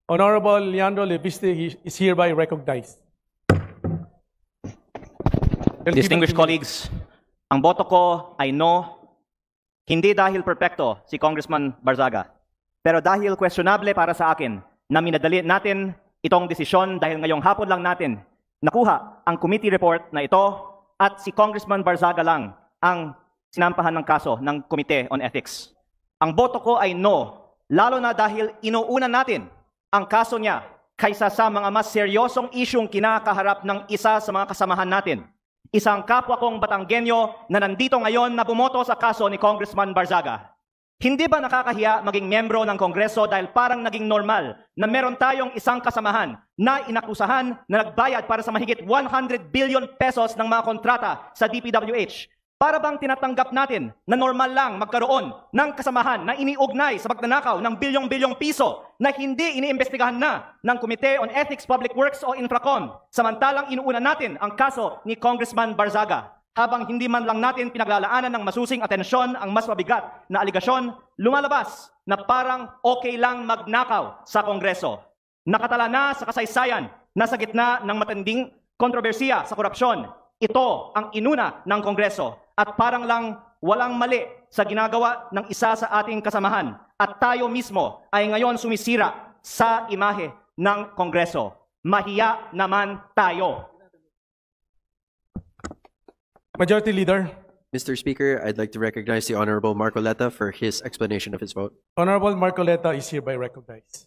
Honorable Leandro Leviste is hereby recognized. Distinguished colleagues, ang boto ko ay no, hindi dahil perpekto si Congressman Barzaga, pero dahil questionable para sa akin na minadali natin itong desisyon dahil ngayong hapon lang natin nakuha ang committee report na ito at si Congressman Barzaga lang ang sinampahan ng kaso ng Committee on Ethics. Ang boto ko ay no, lalo na dahil inuuna natin ang kaso niya kaysa sa mga mas seryosong isyong kinakaharap ng isa sa mga kasamahan natin. Isang kapwa kong Batanggenyo na nandito ngayon na bumoto sa kaso ni Congressman Barzaga. Hindi ba nakakahiya maging miyembro ng Kongreso dahil parang naging normal na meron tayong isang kasamahan na inakusahan na nagbayad para sa mahigit 100 billion pesos ng mga kontrata sa DPWH? Para bang tinatanggap natin na normal lang magkaroon ng kasamahan na iniugnay sa pagnanakaw ng bilyong-bilyong piso na hindi iniimbestigahan na ng Committee on Ethics, Public Works o Infracom, samantalang inuuna natin ang kaso ni Congressman Barzaga, habang hindi man lang natin pinaglalaanan ng masusing atensyon ang mas mabigat na aligasyon, lumalabas na parang okay lang magnakaw sa Kongreso. Nakatala na sa kasaysayan na sa gitna ng matinding kontrobersiya sa korupsyon, ito ang inuna ng Kongreso at parang lang walang mali sa ginagawa ng isa sa ating kasamahan at tayo mismo ay ngayon sumisira sa imahe ng Kongreso. Mahiya naman tayo. Majority Leader. Mr. Speaker, I'd like to recognize the Honorable Marcoleta for his explanation of his vote. Honorable Marcoleta is hereby recognized.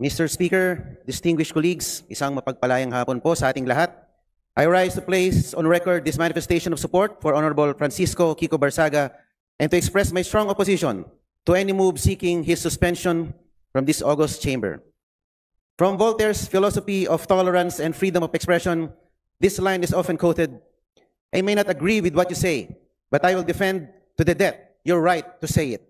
Mr. Speaker, distinguished colleagues, isang mapagpalayang hapon po sa ating lahat. I rise to place on record this manifestation of support for Honorable Francisco Kiko Barzaga and to express my strong opposition to any move seeking his suspension from this august chamber. From Voltaire's philosophy of tolerance and freedom of expression, this line is often quoted, "I may not agree with what you say, but I will defend to the death your right to say it."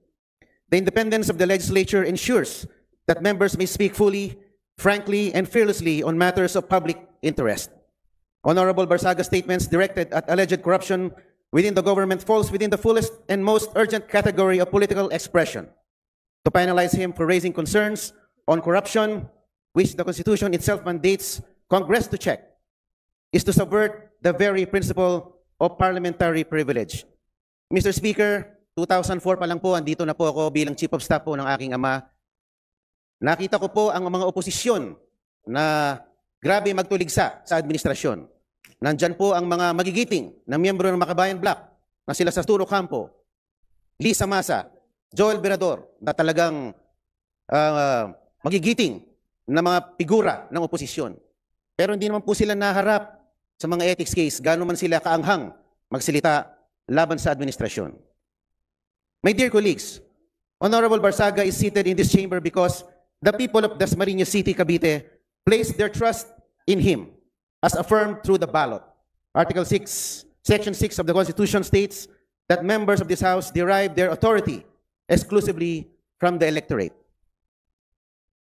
The independence of the legislature ensures that members may speak fully, frankly, and fearlessly on matters of public interest. Honorable Barzaga's statements directed at alleged corruption within the government falls within the fullest and most urgent category of political expression. To penalize him for raising concerns on corruption, which the Constitution itself mandates Congress to check, is to subvert the very principle of parliamentary privilege. Mr. Speaker, 2004 pa lang po, andito na po ako bilang Chief of Staff po ng aking ama. Nakita ko po ang mga oposisyon na grabe magtuligsa sa administrasyon. Nandyan po ang mga magigiting na miyembro ng Makabayan Bloc na sila sa Arturo Campo, Lisa Masa, Joel Verador na talagang magigiting na mga figura ng oposisyon. Pero hindi naman po sila naharap sa mga ethics case, gano'n man sila kaanghang magsalita laban sa administrasyon. My dear colleagues, Honorable Barzaga is seated in this chamber because the people of Dasmariñas City, Cavite, placed their trust in him, as affirmed through the ballot. Article 6, Section 6 of the Constitution states that members of this House derive their authority exclusively from the electorate.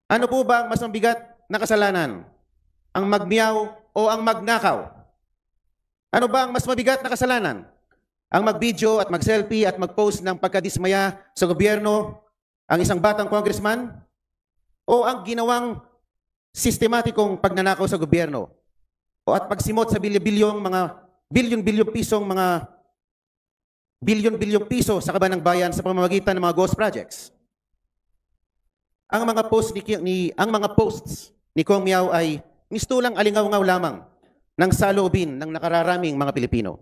Ano po ba ang mas mabigat na kasalanan? Ang magmiyaw o ang magnakaw? Ano ba ang mas mabigat na kasalanan? Ang mag-video at mag-selfie at mag-post ng pagkadismaya sa gobyerno ang isang batang congressman? O ang ginawang sistematikong pagnanakaw sa gobyerno? O at pagsimot sa bilyon-bilyong piso sa kaban ng bayan sa pamamagitan ng mga ghost projects? Ang mga posts ni Kong Miao ay mistulang alingaw-ngaw lamang ng saloobin ng nakararaming mga Pilipino.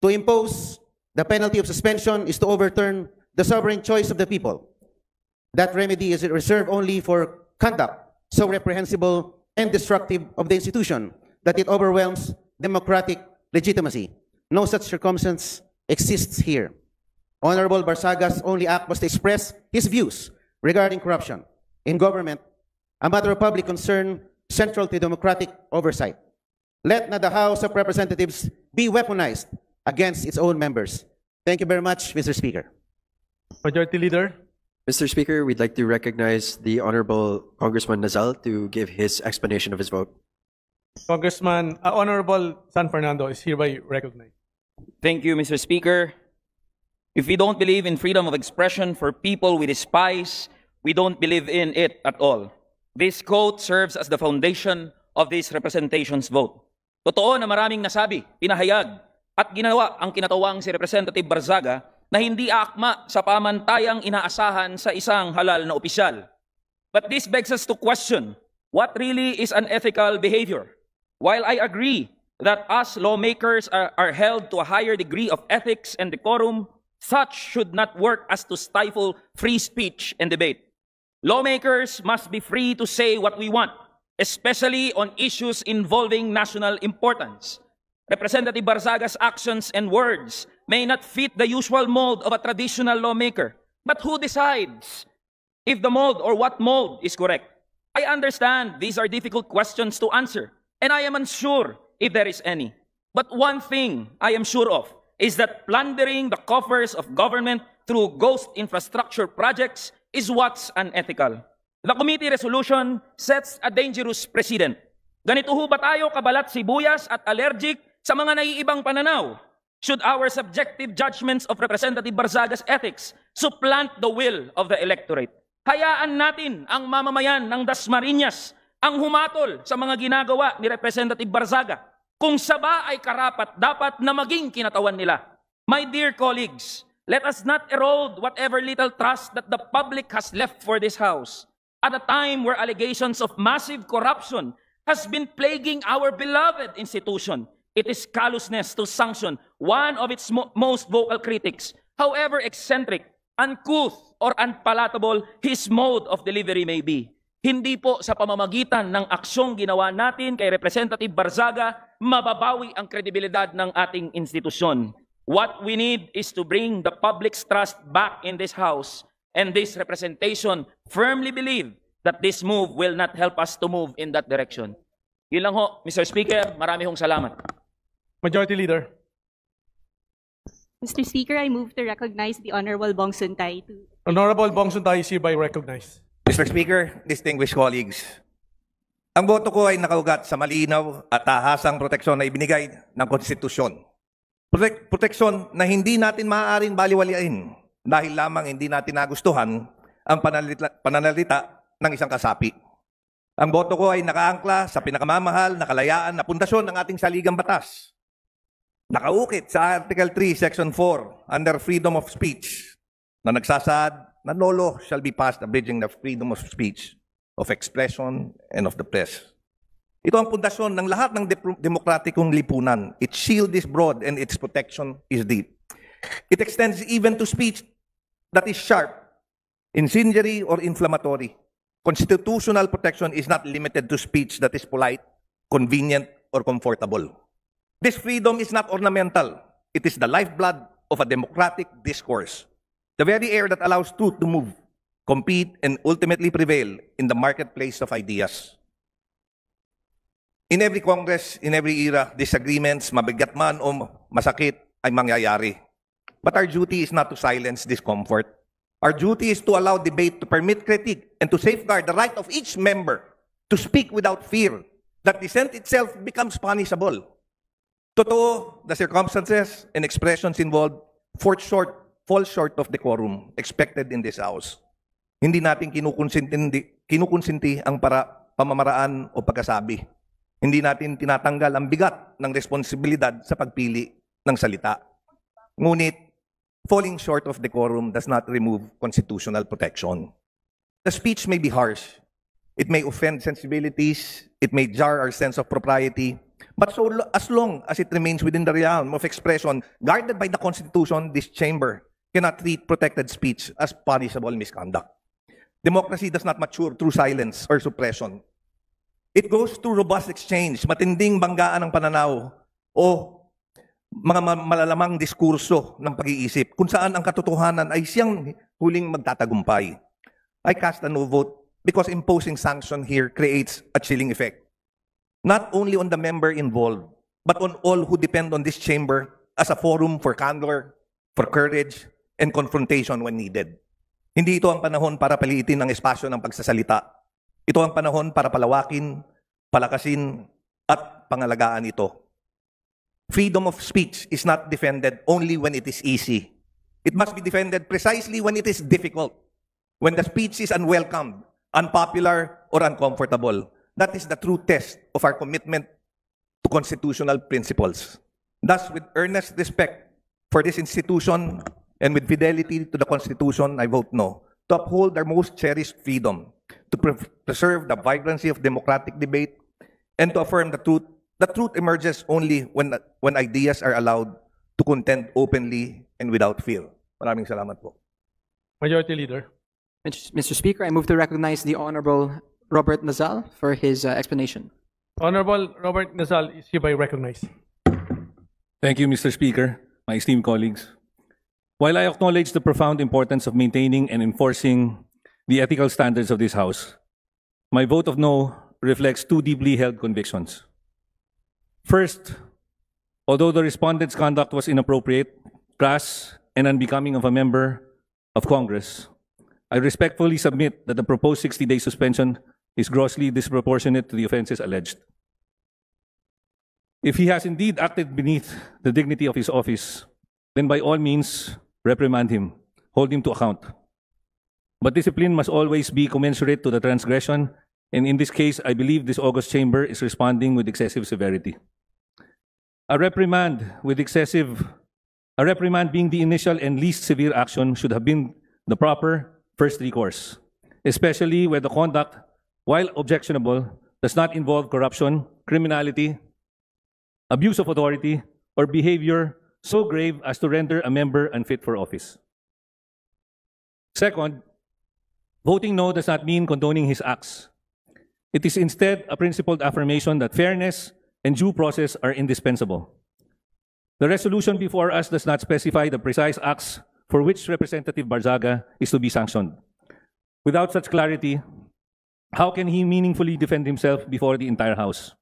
To impose the penalty of suspension is to overturn the sovereign choice of the people. That remedy is reserved only for conduct so reprehensible and destructive of the institution that it overwhelms democratic legitimacy. No such circumstance exists here. Honorable Barzaga's only act was to express his views regarding corruption in government, a matter of public concern central to democratic oversight. Let not the House of Representatives be weaponized against its own members. Thank you very much, Mr. Speaker. Majority Leader. Mr. Speaker, we'd like to recognize the Honorable Congressman Nazal to give his explanation of his vote. Honorable San Fernando is hereby recognized. Thank you, Mr. Speaker. If we don't believe in freedom of expression for people we despise, we don't believe in it at all. This quote serves as the foundation of this representation's vote. Totoo na maraming nasabi, pinahayag, at ginawa ang kinatawang si Representative Barzaga na hindi akma sa pamantayang inaasahan sa isang halal na opisyal. But this begs us to question what really is unethical behavior. While I agree that us lawmakers are held to a higher degree of ethics and decorum, such should not work as to stifle free speech and debate. Lawmakers must be free to say what we want, especially on issues involving national importance. Representative Barzaga's actions and words may not fit the usual mold of a traditional lawmaker. But who decides if the mold or what mold is correct? I understand these are difficult questions to answer, and I am unsure if there is any. But one thing I am sure of is that plundering the coffers of government through ghost infrastructure projects is what's unethical. The committee resolution sets a dangerous precedent. Ganito ho ba tayo kabalat sibuyas at allergic sa mga naiibang pananaw? Should our subjective judgments of Representative Barzaga's ethics supplant the will of the electorate? Hayaan natin ang mamamayan ng Dasmariñas ang humatol sa mga ginagawa ni Representative Barzaga kung saba ay karapat-dapat na maging kinatawan nila. My dear colleagues, let us not erode whatever little trust that the public has left for this House at a time where allegations of massive corruption has been plaguing our beloved institution. It is callousness to sanction one of its most vocal critics, however eccentric, uncouth, or unpalatable his mode of delivery may be. Hindi po sa pamamagitan ng aksyong ginawa natin kay Representative Barzaga mababawi ang kredibilidad ng ating institusyon. What we need is to bring the public's trust back in this House, and this representation firmly believe that this move will not help us to move in that direction. Yun lang ho, Mr. Speaker, marami hong salamat. Majority Leader. Mr. Speaker, I move to recognize the Honorable Bong Suntay. Honorable Bong Suntay is hereby recognized. Mr. Speaker, distinguished colleagues, ang boto ko ay nakaugat sa malinaw at tahasang proteksyon na ibinigay ng konstitusyon. Proteksyon na hindi natin maaaring baliwalain dahil lamang hindi natin nagustuhan ang pananalita ng isang kasapi. Ang boto ko ay nakaangkla sa pinakamamahal na kalayaan na pundasyon ng ating saligang batas. Nakaukit sa Article 3, Section 4, under freedom of speech, na nagsasaad na no law shall be passed abridging the freedom of speech, of expression, and of the press. Ito ang pundasyon ng lahat ng demokratikong lipunan. Its shield is broad and its protection is deep. It extends even to speech that is sharp, incendiary, or inflammatory. Constitutional protection is not limited to speech that is polite, convenient, or comfortable. This freedom is not ornamental. It is the lifeblood of a democratic discourse. The very air that allows truth to move, compete, and ultimately prevail in the marketplace of ideas. In every Congress, in every era, disagreements, mabigat man o masakit, ay mangyayari. But our duty is not to silence discomfort. Our duty is to allow debate to permit critique and to safeguard the right of each member to speak without fear that dissent itself becomes punishable. Totoo, the circumstances and expressions involved fall short of decorum expected in this House. Hindi natin kinukonsinti ang pamamaraan o pagkasabi. Hindi natin tinatanggal ang bigat ng responsibilidad sa pagpili ng salita. Ngunit, falling short of decorum does not remove constitutional protection. The speech may be harsh. It may offend sensibilities. It may jar our sense of propriety. But as long as it remains within the realm of expression guarded by the Constitution, this chamber cannot treat protected speech as punishable misconduct. Democracy does not mature through silence or suppression. It goes through robust exchange, matinding banggaan ng pananaw o mga malalamang diskurso ng pag-iisip kung saan ang katotohanan ay siyang huling magtatagumpay. I cast a no vote because imposing sanction here creates a chilling effect. Not only on the member involved, but on all who depend on this chamber as a forum for candor, for courage, and confrontation when needed. Hindi ito ang panahon para paliitin ang espasyo ng pagsasalita. Ito ang panahon para palawakin, palakasin, at pangalagaan ito. Freedom of speech is not defended only when it is easy. It must be defended precisely when it is difficult, when the speech is unwelcome, unpopular, or uncomfortable. That is the true test of our commitment to constitutional principles. Thus, with earnest respect for this institution and with fidelity to the Constitution, I vote no. To uphold our most cherished freedom, to preserve the vibrancy of democratic debate, and to affirm the truth. The truth emerges only when ideas are allowed to contend openly and without fear. Maraming salamat po. Majority Leader. Mr. Speaker, I move to recognize the Honorable Robert Nazal for his explanation. Honorable Robert Nazal is hereby recognized. Thank you, Mr. Speaker, my esteemed colleagues. While I acknowledge the profound importance of maintaining and enforcing the ethical standards of this House, my vote of no reflects two deeply held convictions. First, although the respondent's conduct was inappropriate, crass, and unbecoming of a member of Congress, I respectfully submit that the proposed 60-day suspension is grossly disproportionate to the offenses alleged. If he has indeed acted beneath the dignity of his office, then by all means, reprimand him, hold him to account. But discipline must always be commensurate to the transgression, and in this case, I believe this august chamber is responding with excessive severity. A reprimand being the initial and least severe action should have been the proper first recourse, especially where the conduct, while objectionable, does not involve corruption, criminality, abuse of authority, or behavior so grave as to render a member unfit for office. Second, voting no does not mean condoning his acts. It is instead a principled affirmation that fairness and due process are indispensable. The resolution before us does not specify the precise acts for which Representative Barzaga is to be sanctioned. Without such clarity, how can he meaningfully defend himself before the entire House?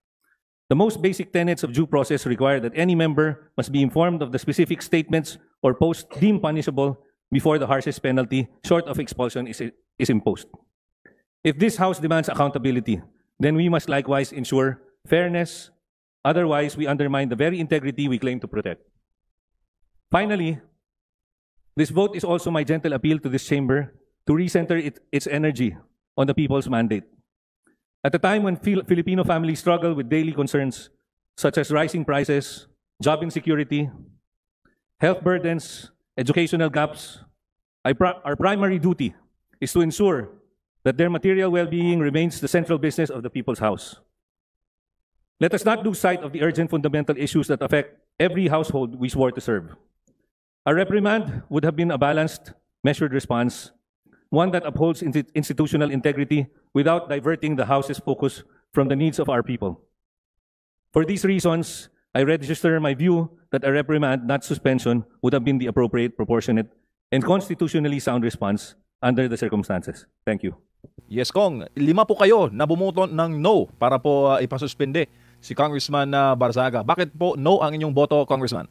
The most basic tenets of due process require that any member must be informed of the specific statements or posts deemed punishable before the harshest penalty, short of expulsion, is imposed. If this House demands accountability, then we must likewise ensure fairness. Otherwise, we undermine the very integrity we claim to protect. Finally, this vote is also my gentle appeal to this chamber to recenter its energy on the people's mandate. At a time when Filipino families struggle with daily concerns such as rising prices, job insecurity, health burdens, educational gaps, our primary duty is to ensure that their material well-being remains the central business of the People's House. Let us not lose sight of the urgent fundamental issues that affect every household we swore to serve. A reprimand would have been a balanced, measured response, one that upholds institutional integrity without diverting the House's focus from the needs of our people. For these reasons, I register my view that a reprimand, not suspension, would have been the appropriate, proportionate, and constitutionally sound response under the circumstances. Thank you. Yes, Kong. 5 po kayo na bumoto ng no para po ipasuspende si Congressman Barzaga. Bakit po no ang inyong boto, Congressman?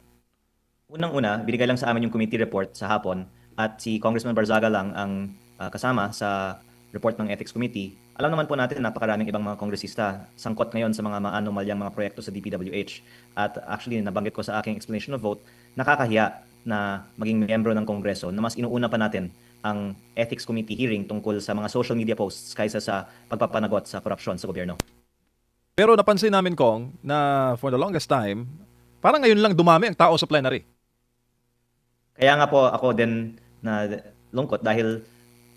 Unang-una, binigay lang sa amin yung committee report sa hapon at si Congressman Barzaga lang ang kasama sa report ng Ethics Committee. Alam naman po natin napakaraming ibang mga kongresista sangkot ngayon sa mga anomalyang mga proyekto sa DPWH. At actually, nabanggit ko sa aking explanation of vote, nakakahiya na maging miyembro ng Kongreso na mas inuuna pa natin ang Ethics Committee hearing tungkol sa mga social media posts kaysa sa pagpapanagot sa korupsyon sa gobyerno. Pero napansin namin, Kong, na for the longest time, parang ngayon lang dumami ang tao sa plenary. Kaya nga po ako din na lungkot dahil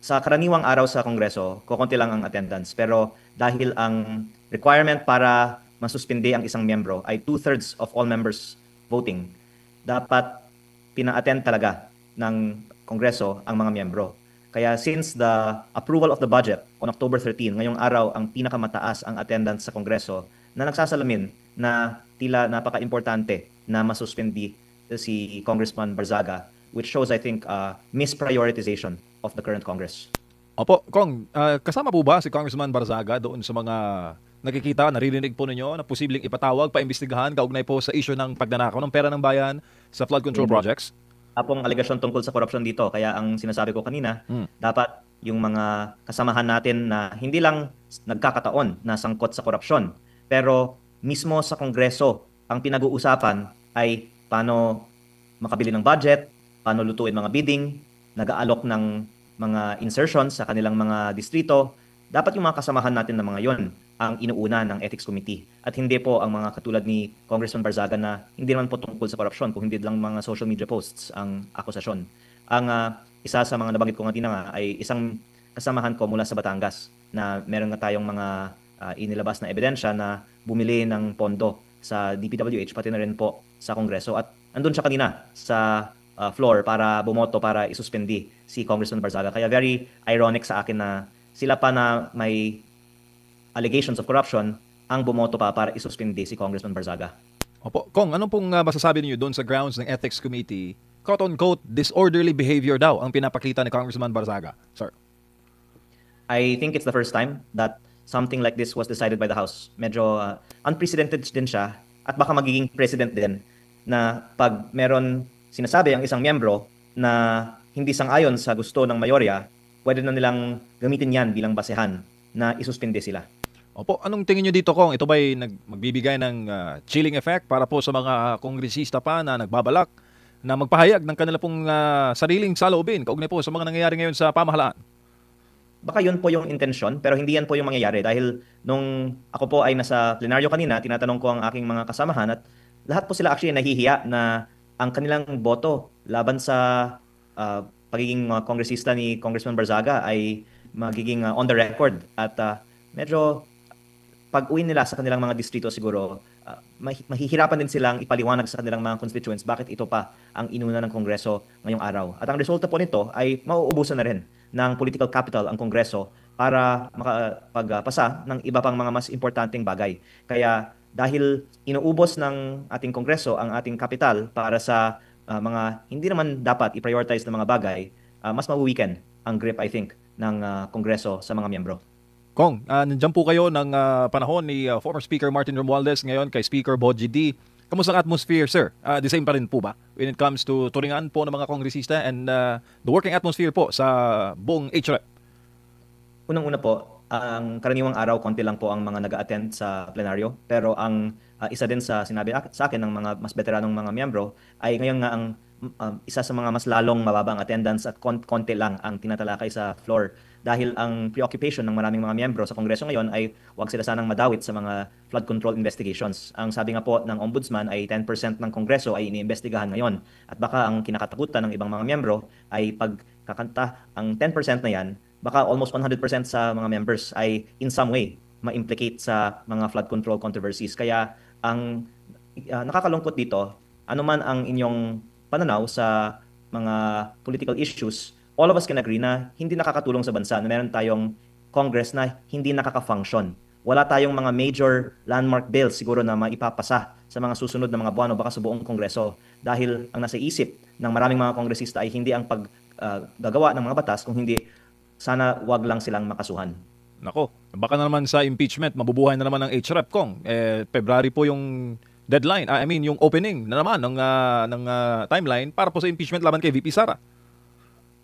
sa karaniwang araw sa Kongreso, kukunti lang ang attendance. Pero dahil ang requirement para masuspindi ang isang miyembro ay 2/3 of all members voting, dapat pina-attend talaga ng Kongreso ang mga miyembro. Kaya since the approval of the budget on October 13, ngayong araw ang pinakamataas ang attendance sa Kongreso na nagsasalamin na tila napaka-importante na masuspindi si Congressman Barzaga, which shows, I think, misprioritization of the current Congress. Opo, Kong, kasama po ba si Congressman Barzaga doon sa mga nakikita, naririnig po ninyo na posibleng ipatawag, paimbestigahan, kaugnay po sa issue ng pagnanakaw ng pera ng bayan sa flood control projects? Apong alegasyon tungkol sa korupsyon dito. Kaya ang sinasabi ko kanina, dapat yung mga kasamahan natin na hindi lang nagkakataon na sangkot sa korupsyon, pero mismo sa Kongreso, ang pinag-uusapan ay paano makabili ng budget, paano lutuin mga bidding, nag-aalok ng mga insertions sa kanilang mga distrito, dapat yung mga kasamahan natin na mga yon ang inuuna ng Ethics Committee. At hindi po ang mga katulad ni Congressman Barzaga na hindi naman po tungkol sa korupsyon, kung hindi lang mga social media posts ang akusasyon. Ang isa sa mga nabanggit ko nga nga ay isang kasamahan ko mula sa Batangas na meron nga tayong mga inilabas na ebidensya na bumili ng pondo sa DPWH pati na rin po sa Kongreso. At andun siya kanina sa floor para bumoto para isuspindi si Congressman Barzaga. Kaya very ironic sa akin na sila pa na may allegations of corruption ang bumoto pa para isuspindi si Congressman Barzaga. Opo. Kong, ano pong masasabi niyo doon sa grounds ng Ethics Committee? Quote-unquote, disorderly behavior daw ang pinapakita ni Congressman Barzaga. Sir. I think it's the first time that something like this was decided by the House. Medyo unprecedented din siya at baka magiging precedent din na pag meron sinasabi ang isang miyembro na hindi sang-ayon sa gusto ng mayorya, pwede na nilang gamitin yan bilang basehan na isuspinde sila. Opo, anong tingin nyo dito, Kong? Ito ba'y magbibigay ng chilling effect para po sa mga kongresista pa na nagbabalak na magpahayag ng kanila pong sariling saloobin kaugnay po sa mga nangyayari ngayon sa pamahalaan? Baka yun po yung intensyon, pero hindi yan po yung mangyayari. Dahil nung ako po ay nasa plenaryo kanina, tinatanong ko ang aking mga kasamahan at lahat po sila actually nahihiya na ang kanilang boto laban sa pagiging kongresista ni Congressman Barzaga ay magiging on the record. At medyo pag-uwi nila sa kanilang mga distrito siguro, mahihirapan din silang ipaliwanag sa kanilang mga constituents bakit ito pa ang inuna ng Kongreso ngayong araw. At ang resulta po nito ay mauubusan na rin ng political capital ang Kongreso para makapagpasa ng iba pang mga mas importanteng bagay. Kaya dahil inuubos ng ating Kongreso ang ating kapital para sa mga hindi naman dapat i-prioritize na mga bagay, mas mawiweaken ang grip, I think, ng Kongreso sa mga miyembro. Kong, nandiyan po kayo ng panahon ni former Speaker Martin Romualdez, ngayon kay Speaker Bogie D. Kamusta ang atmosphere, sir? The same pa rin po ba when it comes to turingan po ng mga kongresista and the working atmosphere po sa buong HREP? Unang-una po, ang karaniwang araw, konti lang po ang mga nag-attend sa plenaryo. Pero ang isa din sa sinabi sa akin ng mga mas veteranong mga miyembro ay ngayon nga ang isa sa mga mas lalong mababang attendance at konti lang ang tinatalakay sa floor. Dahil ang preoccupation ng maraming mga miyembro sa Kongreso ngayon ay huwag sila sanang madawit sa mga flood control investigations. Ang sabi nga po ng Ombudsman ay 10% ng Kongreso ay iniimbestigahan ngayon. At baka ang kinakatakutan ng ibang mga miyembro ay pagkakanta ang 10% na yan, baka almost 100% sa mga members ay in some way ma-implicate sa mga flood control controversies. Kaya ang nakakalungkot dito, anuman ang inyong pananaw sa mga political issues, all of us can agree na hindi nakakatulong sa bansa na meron tayong Congress na hindi nakaka-function. Wala tayong mga major landmark bills siguro na maipapasa sa mga susunod na mga buwan o baka sa buong Kongreso. Dahil ang nasa isip ng maraming mga kongresista ay hindi ang paggagawa ng mga batas, kung hindi sana wag lang silang makasuhan. Nako, baka na naman sa impeachment, mabubuhay na naman ng HREP, Kong. February po yung deadline, yung opening na naman ng timeline para po sa impeachment laban kay VP Sara.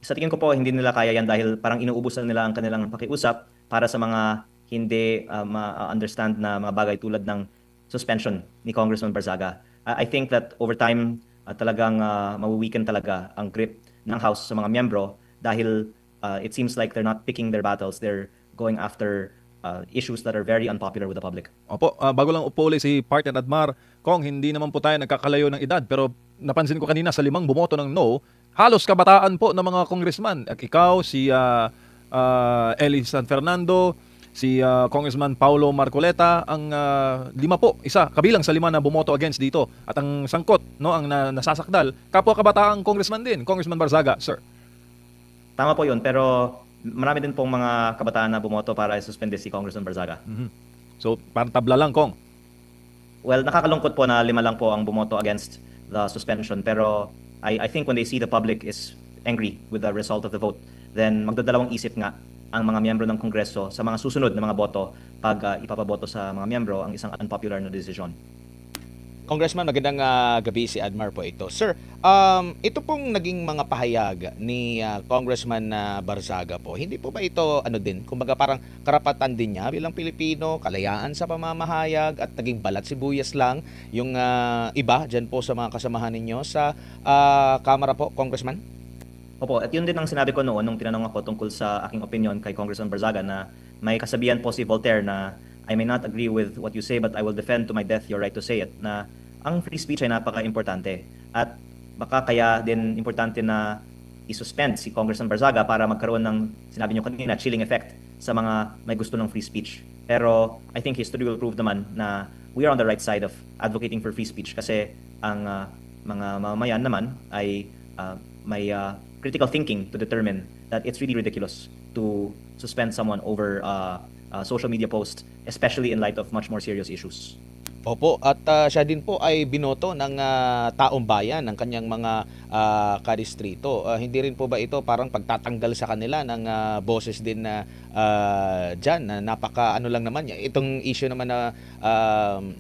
Sa tingin ko po, hindi nila kaya yan dahil parang inuubusan nila ang kanilang pakiusap para sa mga hindi ma-understand na mga bagay tulad ng suspension ni Congressman Barzaga. I think that over time, talagang mawiweaken talaga ang grip ng House sa mga miyembro dahil it seems like they're not picking their battles. They're going after issues that are very unpopular with the public. Opo, bago lang upuli si Partner Admar, Kong, hindi naman po tayo nagkakalayo ng edad, pero napansin ko kanina sa 5 bumoto ng no, halos kabataan po ng mga congressman. Ikaw, si Eli San Fernando, si Congressman Paulo Marcoleta, ang 5 po, isa, kabilang sa 5 na bumoto against dito. At ang sangkot, no, ang nasasakdal, kapwa kabataang congressman din, Congressman Barzaga, sir. Tama po yun, pero marami din pong mga kabataan na bumoto para isuspende si Congressman Barzaga. Mm-hmm. So, parang tabla lang, Kong. Well, nakakalungkot po na 5 lang po ang bumoto against the suspension, pero I think when they see the public is angry with the result of the vote, then magdadalawang isip nga ang mga miyembro ng Kongreso sa mga susunod na mga boto pag ipapaboto sa mga miyembro ang isang unpopular na desisyon. Congressman, magandang gabi, si Admar po ito. Sir, ito pong naging mga pahayag ni Congressman Barzaga po, hindi po ba ito kumbaga parang karapatan din niya bilang Pilipino, kalayaan sa pamamahayag at naging balat sibuyas lang yung iba dyan po sa mga kasamahan ninyo sa Kamara po, Congressman? Opo, at yun din ang sinabi ko noon nung tinanong ako tungkol sa aking opinion kay Congressman Barzaga na may kasabihan po si Voltaire na I may not agree with what you say but I will defend to my death your right to say it, na ang free speech ay napaka-importante at baka kaya din importante na isuspend si Congressman Barzaga para magkaroon ng, sinabi niyo kanina, chilling effect sa mga may gusto ng free speech. Pero I think history will prove naman na we are on the right side of advocating for free speech kasi ang mga mamamayan naman ay may critical thinking to determine that it's really ridiculous to suspend someone over social media posts, especially in light of much more serious issues. Opo, at siya din po ay binoto ng taong bayan ng kanyang mga kadistrito. Hindi rin po ba ito parang pagtatanggal sa kanila ng boses din na dyan na napaka lang naman itong issue naman na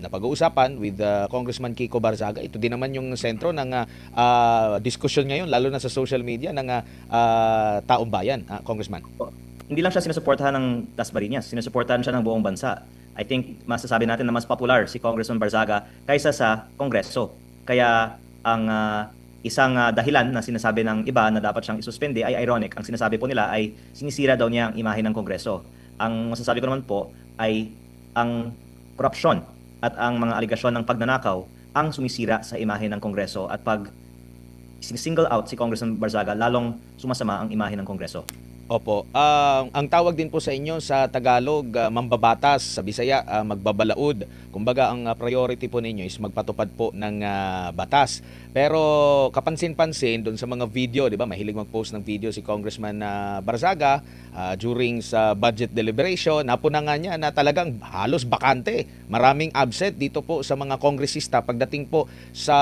napag-uusapan with Congressman Kiko Barzaga. Ito din naman yung sentro ng diskusyon ngayon lalo na sa social media ng taong bayan, Congressman. Hindi lang siya sinusuportahan ng Dasmariñas, sinusuportahan siya ng buong bansa. I think masasabi natin na mas popular si Congressman Barzaga kaysa sa Kongreso. Kaya ang isang dahilan na sinasabi ng iba na dapat siyang isuspende ay ironic. Ang sinasabi po nila ay sinisira daw niya ang imahe ng Kongreso. Ang masasabi ko naman po ay ang korupsyon at ang mga aligasyon ng pagnanakaw ang sumisira sa imahe ng Kongreso at pag single out si Congressman Barzaga, lalong sumasama ang imahe ng Kongreso. Opo. Ang tawag din po sa inyo sa Tagalog, mambabatas, sa Bisaya, magbabalaod. Kumbaga, ang priority po ninyo is magpatupad po ng batas. Pero kapansin-pansin doon sa mga video, di ba, mahilig mag-post ng video si Congressman Barzaga during sa budget deliberation. Napuna nga niya na talagang halos bakante. Maraming absent dito po sa mga kongresista pagdating po sa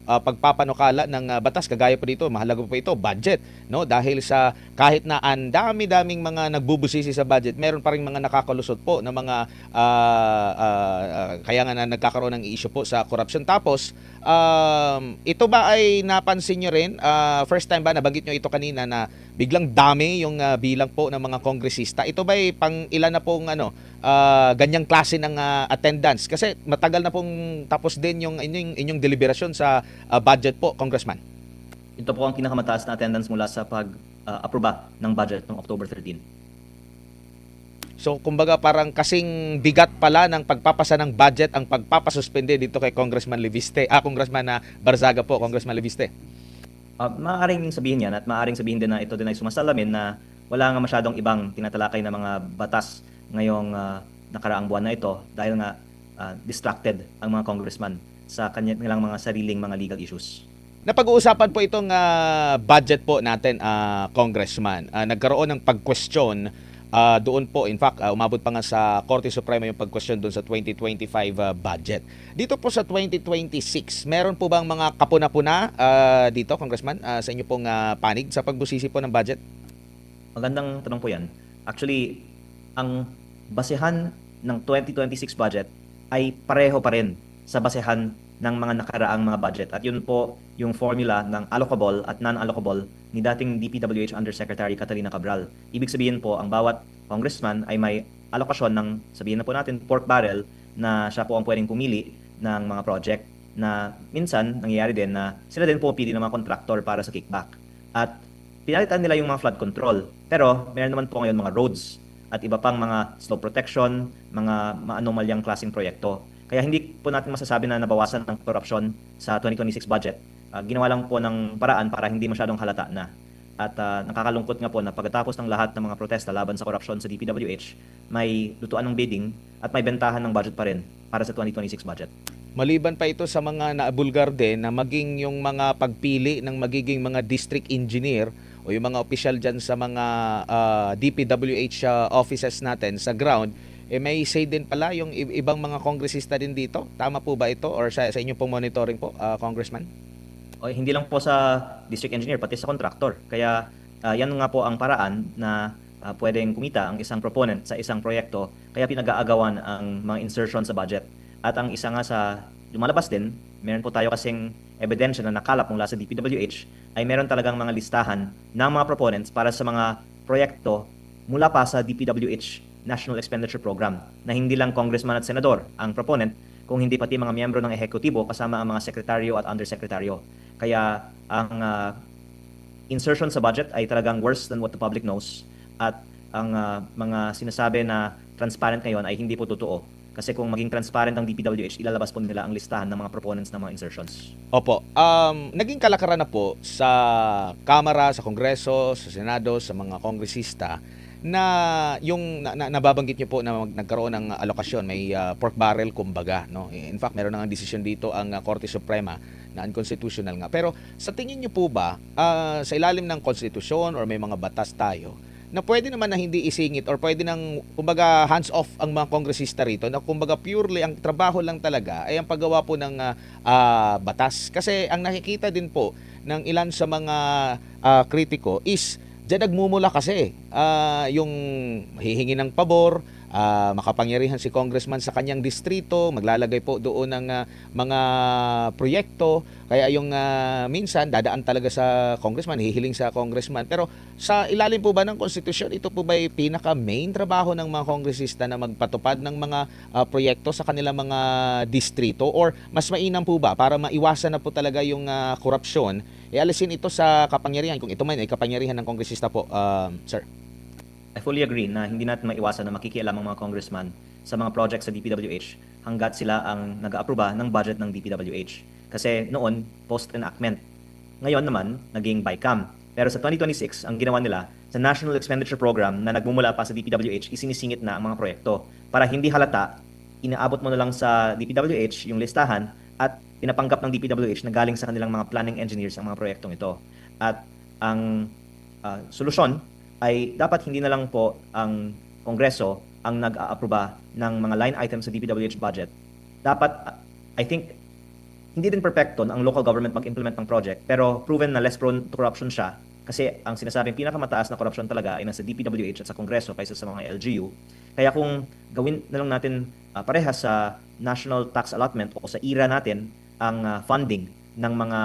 pagpapanukala ng batas. Kagaya po dito, mahalaga po ito, budget. No? Dahil sa kahit na ang dami-daming mga nagbubusisi sa budget, meron pa rin mga nakakalusot po na mga kaya nga na nagkakaroon ng issue po sa corruption. Tapos, ito ba ay napansin nyo rin? First time ba, nabanggit nyo ito kanina na biglang dami yung bilang po ng mga kongresista. Ito ba ay pang ilan na pong ganyang klase ng attendance? Kasi matagal na pong tapos din yung inyong deliberasyon sa budget po, Congressman. Ito po ang pinakamataas na attendance mula sa pag-aproba ng budget noong October 13. So, kumbaga parang kasing bigat pala ng pagpapasa ng budget ang pagpapasuspende dito kay Congressman Leviste. Congressman Barzaga po, Congressman Leviste. Maaaring sabihin yan at maaaring sabihin din na ito din ay sumasalamin na wala nga masyadong ibang tinatalakay na mga batas ngayong nakaraang buwan na ito dahil nga distracted ang mga congressman sa kanilang mga sariling mga legal issues. Napag-uusapan po itong budget po natin, Congressman. Nagkaroon ng pag-question doon po. In fact, umabot pa nga sa Korte Suprema yung pag-question doon sa 2025 budget. Dito po sa 2026, meron po bang mga kapuna-puna dito, Congressman, sa inyo pong panig sa pagbusisi po ng budget? Magandang tanong po yan. Actually, ang basehan ng 2026 budget ay pareho pa rin sa basehan ng mga nakaraang mga budget. At yun po yung formula ng allocable at non-allocable ni dating DPWH Undersecretary Catalina Cabral. Ibig sabihin po, ang bawat congressman ay may alokasyon ng, sabihin na po natin, pork barrel na siya po ang pwedeng pumili ng mga project na minsan nangyayari din na sila din po pili ng mga contractor para sa kickback. At pinalitan nila yung mga flood control. Pero meron naman po ngayon mga roads at iba pang mga slope protection, mga maanomalyang klaseng proyekto. Kaya hindi po natin masasabi na nabawasan ng korupsyon sa 2026 budget. Ginawa lang po ng paraan para hindi masyadong halata na. At nakakalungkot nga po na pagkatapos ng lahat ng mga protesta laban sa korupsyon sa DPWH, may lutuan ng bidding at may bentahan ng budget pa rin para sa 2026 budget. Maliban pa ito sa mga naabulgar din na maging yung mga pagpili ng magiging mga district engineer o yung mga opisyal dyan sa mga DPWH offices natin sa ground, may say din pala yung ibang mga kongresista din dito. Tama po ba ito? Or sa inyo pong monitoring po, Congressman? Hindi lang po sa district engineer, pati sa contractor. Kaya yan nga po ang paraan na pwedeng kumita ang isang proponent sa isang proyekto. Kaya pinag-aagawan ang mga insertion sa budget. At ang isa nga sa lumalabas din, meron po tayo kasing ebidensya na nakalap mula sa DPWH, ay meron talagang mga listahan ng mga proponents para sa mga proyekto mula pa sa DPWH National Expenditure Program, na hindi lang congressman at senador ang proponent, kung hindi pati mga miyembro ng ehekutibo kasama ang mga sekretaryo at undersekretaryo. Kaya ang insertion sa budget ay talagang worse than what the public knows, at ang mga sinasabi na transparent ngayon ay hindi po totoo. Kasi kung maging transparent ang DPWH, ilalabas po nila ang listahan ng mga proponents ng mga insertions. Opo. Naging kalakaran na po sa Kamara, sa Kongreso, sa Senado, sa mga kongresista na yung nababanggit niyo po na nagkaroon ng alokasyon, may pork barrel kumbaga, no? In fact, meron na nga desisyon dito ang Korte Suprema na unconstitutional nga. Pero sa tingin niyo po ba sa ilalim ng konstitusyon or may mga batas tayo na pwede naman na hindi isingit or pwede nang kumbaga hands off ang mga kongresista rito, na kumbaga purely ang trabaho lang talaga ay ang paggawa po ng batas? Kasi ang nakikita din po ng ilan sa mga kritiko is diyan nagmumula kasi yung hihingi ng pabor, makapangyarihan si congressman sa kanyang distrito, maglalagay po doon ng mga proyekto, kaya yung minsan dadaan talaga sa congressman, hihiling sa congressman. Pero sa ilalim po ba ng konstitusyon, ito po ba yung pinaka-main trabaho ng mga kongresista na magpatupad ng mga proyekto sa kanilang mga distrito, or mas mainam po ba para maiwasan na po talaga yung korupsyon, alisin ito sa kapangyarihan, kung ito man ay kapangyarihan ng kongresista po, sir? I fully agree na hindi natin maiwasan na makikialam ang mga congressman sa mga projects sa DPWH hanggat sila ang nag-aaproba ng budget ng DPWH. Kasi noon, post-enactment. Ngayon naman, naging BICAM. Pero sa 2026, ang ginawa nila sa National Expenditure Program na nagmumula pa sa DPWH, isinisingit na ang mga proyekto. Para hindi halata, inaabot mo na lang sa DPWH yung listahan at pinapanggap ng DPWH na galing sa kanilang mga planning engineers ang mga proyektong ito. At ang solusyon ay dapat hindi na lang po ang Kongreso ang nag-aaproba ng mga line items sa DPWH budget. Dapat, I think, hindi din perfecto ang local government mag-implement ng project, pero proven na less prone to corruption siya, kasi ang sinasabing pinakamataas na corruption talaga ay nasa DPWH at sa Kongreso kaysa sa mga LGU. Kaya kung gawin na lang natin parehas sa national tax allotment o sa IRA natin ang funding ng mga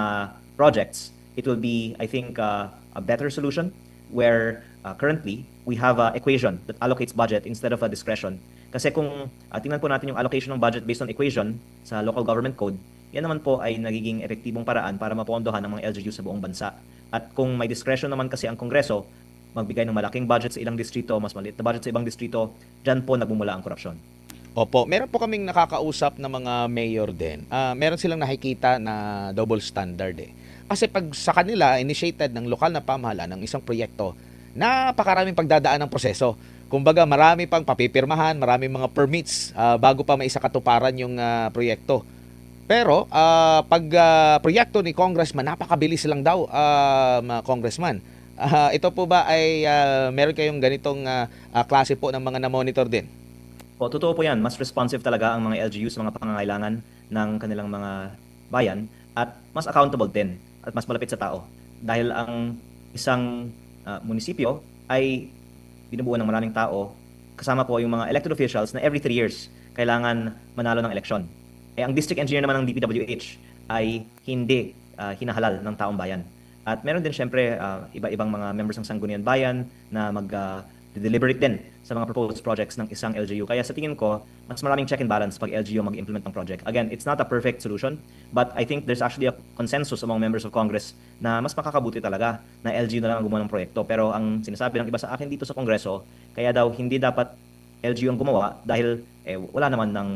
projects, it will be, I think, a better solution, where currently we have an equation that allocates budget instead of a discretion. Kasi kung tingnan po natin yung allocation ng budget based on equation sa local government code, yan naman po ay nagiging epektibong paraan para mapondohan ng mga LGU sa buong bansa. At kung may discretion naman kasi ang Kongreso, magbigay ng malaking budget sa ilang distrito, mas maliit na budget sa ibang distrito, dyan po nagmumula ang korupsyon. Opo, meron po kaming nakakausap na mga mayor din. Meron silang nakikita na double standard eh. Kasi pag sa kanila, initiated ng lokal na pamahalaan ng isang proyekto, napakaraming pagdadaan ng proseso. Kumbaga, marami pang papipirmahan, maraming mga permits bago pa maisakatuparan yung proyekto. Pero, pag proyekto ni congressman, napakabilis lang daw, congressman. Ito po ba ay meron kayong ganitong klase po ng mga na-monitor din? O, totoo po yan. Mas responsive talaga ang mga LGU sa mga pangangailangan ng kanilang mga bayan, at mas accountable din at mas malapit sa tao. Dahil ang isang munisipyo ay binubuo ng maraming tao, kasama po yung mga elected officials na every 3 years kailangan manalo ng eleksyon. Ang district engineer naman ng DPWH ay hindi hinahalal ng taong bayan. At meron din syempre iba-ibang mga members ng Sangguniang Bayan na mag-deliberate din sa mga proposed projects ng isang LGU. Kaya sa tingin ko, mas maraming check and balance pag LGU mag-implement ng project. Again, it's not a perfect solution, but I think there's actually a consensus among members of Congress na mas makakabuti talaga na LGU na lang ang gumawa ng proyekto. Pero ang sinasabi ng iba sa akin dito sa Kongreso, kaya daw hindi dapat LGU ang gumawa dahil wala naman ng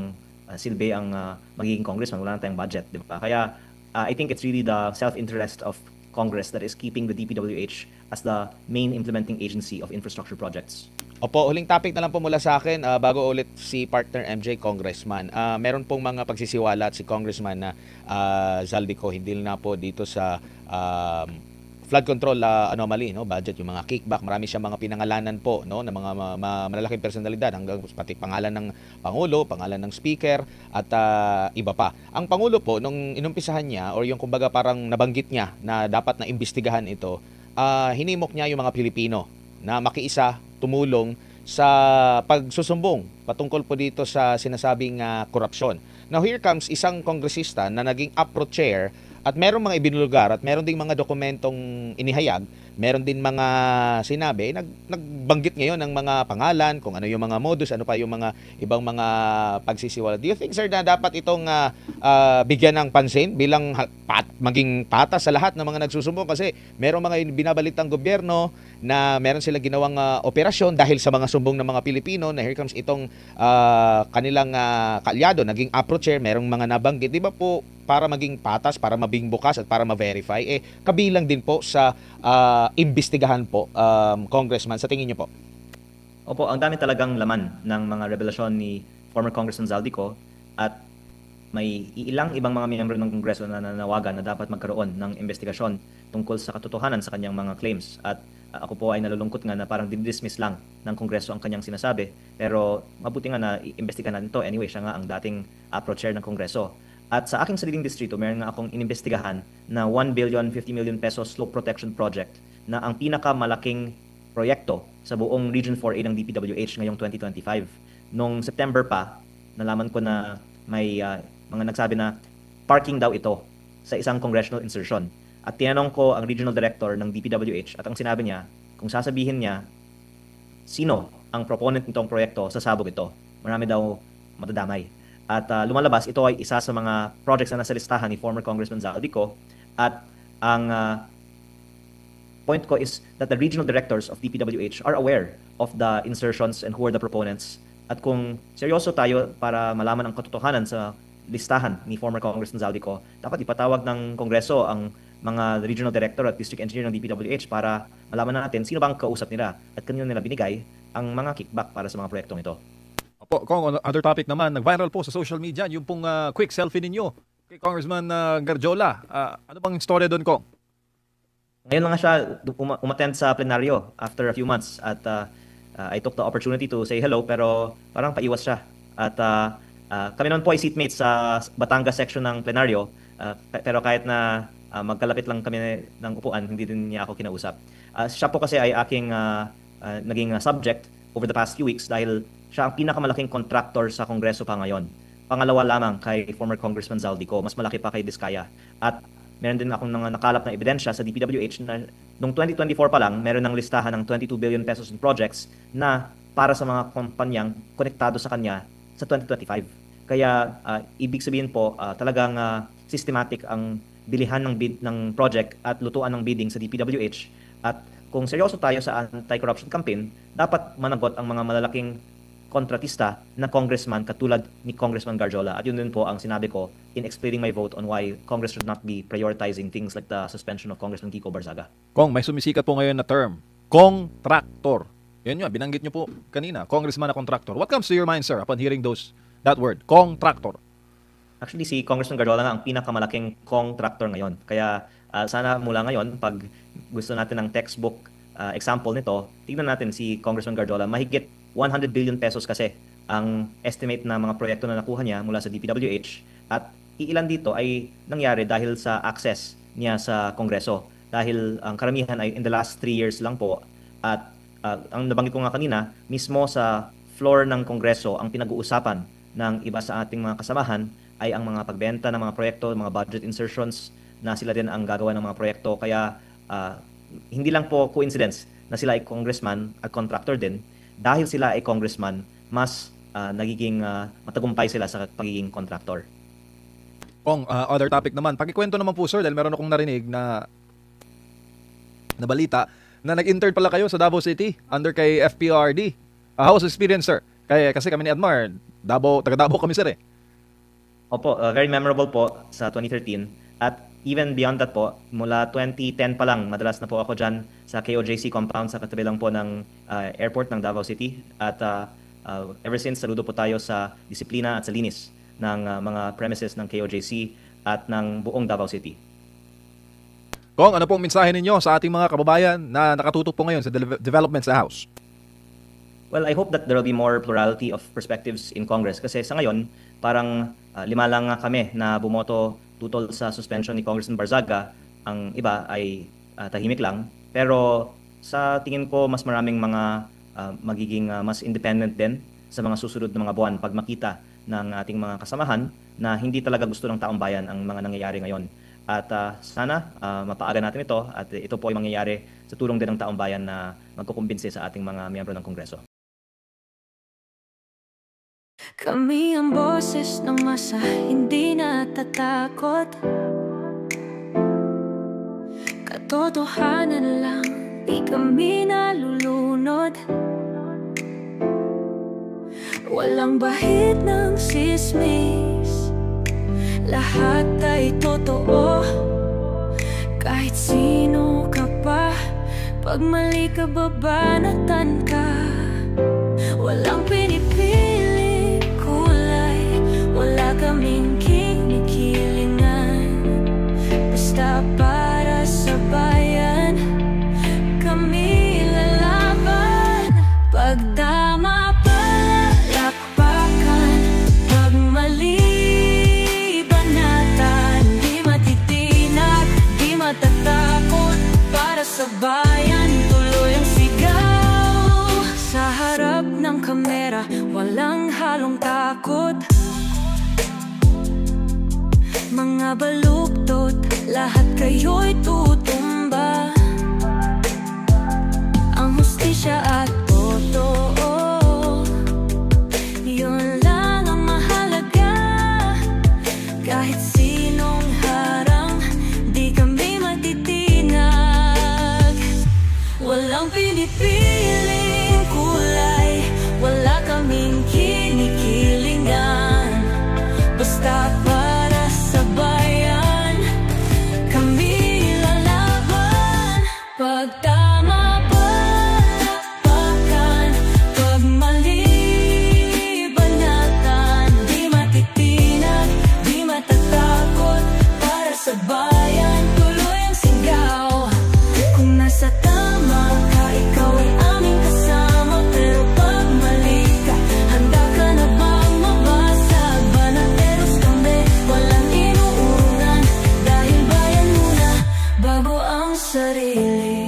silbi ang magiging congressman, wala na tayong budget, di ba? Kaya I think it's really the self-interest of Congress that is keeping the DPWH as the main implementing agency of infrastructure projects. Opo, huling topic na lang po mula sa akin bago ulit si partner MJ, Congressman. Meron pong mga pagsisiwalat si Congressman na Zaldico, hindi na po dito sa flood control anomaly, no, budget, yung mga kickback, marami siyang mga pinangalanan po, no, ng mga malalaking personalidad, hanggang pati pangalan ng Pangulo, pangalan ng Speaker, at iba pa. Ang Pangulo po, nung inumpisahan niya, or yung kumbaga parang nabanggit niya na dapat na imbestigahan ito, hinimok niya yung mga Pilipino na makiisa, tumulong sa pagsusumbong patungkol po dito sa sinasabing korupsyon. Now here comes isang kongresista na naging APRO chair at merong mga ibinulgar at meron ding mga dokumentong inihayag, meron din mga sinabi, nagbanggit ngayon ng mga pangalan, kung ano yung mga modus, ano pa yung mga ibang mga pagsisiwala. Do you think, sir, na dapat itong bigyan ng pansin bilang maging patas sa lahat ng mga nagsusumbong? Kasi merong mga binabalitang gobyerno na meron silang ginawang operasyon dahil sa mga sumbong ng mga Pilipino na here comes itong kanilang kaalyado, naging APRO chair, merong mga nabanggit. Di ba po, para maging patas, para mabing bukas at para ma-verify, kabilang din po sa imbestigahan po, Congressman, sa tingin niyo po? Opo, ang dami talagang laman ng mga revelasyon ni former Congressman Zaldico at may ilang ibang mga miyembro ng Kongreso na nanawagan na dapat magkaroon ng investigasyon tungkol sa katotohanan sa kanyang mga claims. At ako po ay nalulungkot nga na parang dinidismiss lang ng Kongreso ang kanyang sinasabi. Pero mabuti nga na iimbestigahan natin ito. Anyway, siya nga ang dating APRO chair ng Kongreso. At sa aking sariling distrito, meron nga akong inimbestigahan na 1,050,000,000 pesos slope protection project na ang pinakamalaking proyekto sa buong Region 4A ng DPWH ngayong 2025. Noong September pa, nalaman ko na may mga nagsabi na parking daw ito sa isang congressional insertion. At tinanong ko ang regional director ng DPWH at ang sinabi niya, kung sasabihin niya sino ang proponent nitong proyekto, sasabog ito. Marami daw matadamay. At lumalabas, ito ay isa sa mga projects na nasa listahan ni former Congressman Zaldico. At ang point ko is that the regional directors of DPWH are aware of the insertions and who are the proponents. At kung seryoso tayo para malaman ang katotohanan sa listahan ni former Congressman Zaldico, dapat ipatawag ng Kongreso ang mga regional director at district engineer ng DPWH para malaman natin sino bang kausap nila at kanino nila binigay ang mga kickback para sa mga proyektong ito. Opo, Kong, other topic naman, nag-viral po sa social media yung pong quick selfie ninyo kay Congressman Garjola. Ano bang story doon, Kong? Ngayon lang nga siya umattend sa plenaryo after a few months at I took the opportunity to say hello pero parang paiwas siya. At kami naman po ay seatmates sa Batangas section ng plenaryo pero kahit na magkalapit lang kami ng upuan, hindi din niya ako kinausap. Siya po kasi ay aking naging subject over the past few weeks dahil siya ang pinakamalaking contractor sa Kongreso pa ngayon. Pangalawa lamang kay former Congressman Zaldico, mas malaki pa kay Diskaya. At meron din akong nakalap na ebidensya sa DPWH na noong 2024 pa lang, meron ng listahan ng 22 billion pesos in projects na para sa mga kumpanyang konektado sa kanya sa 2025. Kaya ibig sabihin po, talagang systematic ang bilihan ng project at lutuan ng bidding sa DPWH. At kung seryoso tayo sa anti-corruption campaign, dapat managot ang mga malalaking kontratista na congressman katulad ni Congressman Garjola. At yun din po ang sinabi ko in explaining my vote on why Congress should not be prioritizing things like the suspension of Congressman Kiko Barzaga. Kong, may sumisikat po ngayon na term, contractor. Yan yun, binanggit nyo po kanina, congressman na contractor. What comes to your mind, sir, upon hearing that word, contractor? Actually, si Congressman Garjola nga ang pinakamalaking contractor ngayon. Kaya sana mula ngayon, pag gusto natin ng textbook example nito, tignan natin si Congressman Garjola, mahigit 100 billion pesos kasi ang estimate na mga proyekto na nakuha niya mula sa DPWH at iilan dito ay nangyari dahil sa access niya sa Kongreso. Dahil ang karamihan ay in the last 3 years lang po at ang nabanggit ko nga kanina, mismo sa floor ng Kongreso, ang pinag-uusapan ng iba sa ating mga kasamahan ay ang mga pagbenta ng mga proyekto, mga budget insertions na sila din ang gagawa ng mga proyekto. Kaya hindi lang po coincidence na sila ay congressman at contractor din. Dahil sila ay congressman, mas nagiging matagumpay sila sa pagiging contractor. Kong, other topic naman. Pakikwento naman po, sir, dahil meron akong narinig na balita na nag-intern pala kayo sa Davao City under kay FPRD. How was the experience, sir? Kasi kami ni Admar, taga Davao kami, sir, eh. Opo, very memorable po sa 2013. At even beyond that po, mula 2010 pa lang, madalas na po ako dyan sa KOJC compound sa katabi lang po ng airport ng Davao City. At ever since, saludo po tayo sa disiplina at sa linis ng mga premises ng KOJC at ng buong Davao City. Kong, ano pong mensahe ninyo sa ating mga kababayan na nakatutok po ngayon sa development sa House? Well, I hope that there will be more plurality of perspectives in Congress kasi sa ngayon, parang 5 lang kami na bumoto tutol sa suspension ni Congressman Barzaga. Ang iba ay tahimik lang. Pero sa tingin ko, mas maraming mga magiging mas independent din sa mga susunod na mga buwan pag makita ng ating mga kasamahan na hindi talaga gusto ng taong bayan ang mga nangyayari ngayon. At sana mapaaga natin ito at ito po ay mangyayari sa tulong din ng taong bayan na magkukumbinse sa ating mga miyembro ng Kongreso. Kami ang boses ng masa, hindi natatakot. Katotohanan lang, di kami nalulunod. Walang bahid ng sismis, lahat ay totoo. Kahit sino ka pa, pag mali ka babanatan ka. Walang pinipiling kulay, wala kaming kinikilingan. Basta para sa bayan, kami lalaban. Pagdama palakpakan, pag mali banatan. Di matitinag, di matatakot, para sa bayan tuloy ang sigaw. Sa harap ng kamera, walang halong takot. Mga baluktot, lahat kayo'y tutumba. Ang hustisya at totoo, yun lang ang mahalaga. Kahit sinong harang, di kami matitinag. Walang pinipiling kulay, wala kaming kinikilingan. Basta para sa bayan, kami lalaban. Pag tama palakpakan, pag mali banatan. Di matitinag, di matatakot, para sa bayan tuloy ang sigaw. Kung nasa tama ka, ikaw ay aming kasama. Pero pag mali ka, handa ka na bang mabasag? Banateros kami, walang inuurungan. Dahil bayan muna, bago ang sarili.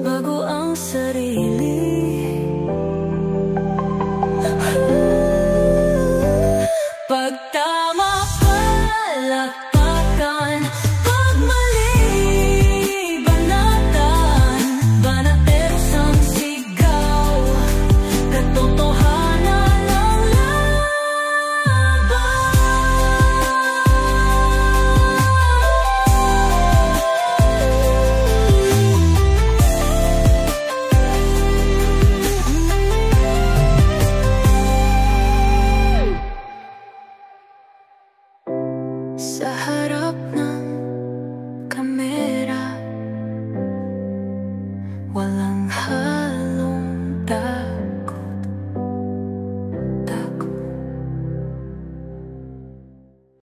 Bago ang sarili. Pag tama palakpakan, pag mali banatan. Banateros ang sigaw, katotohanan ang laban. Sa harap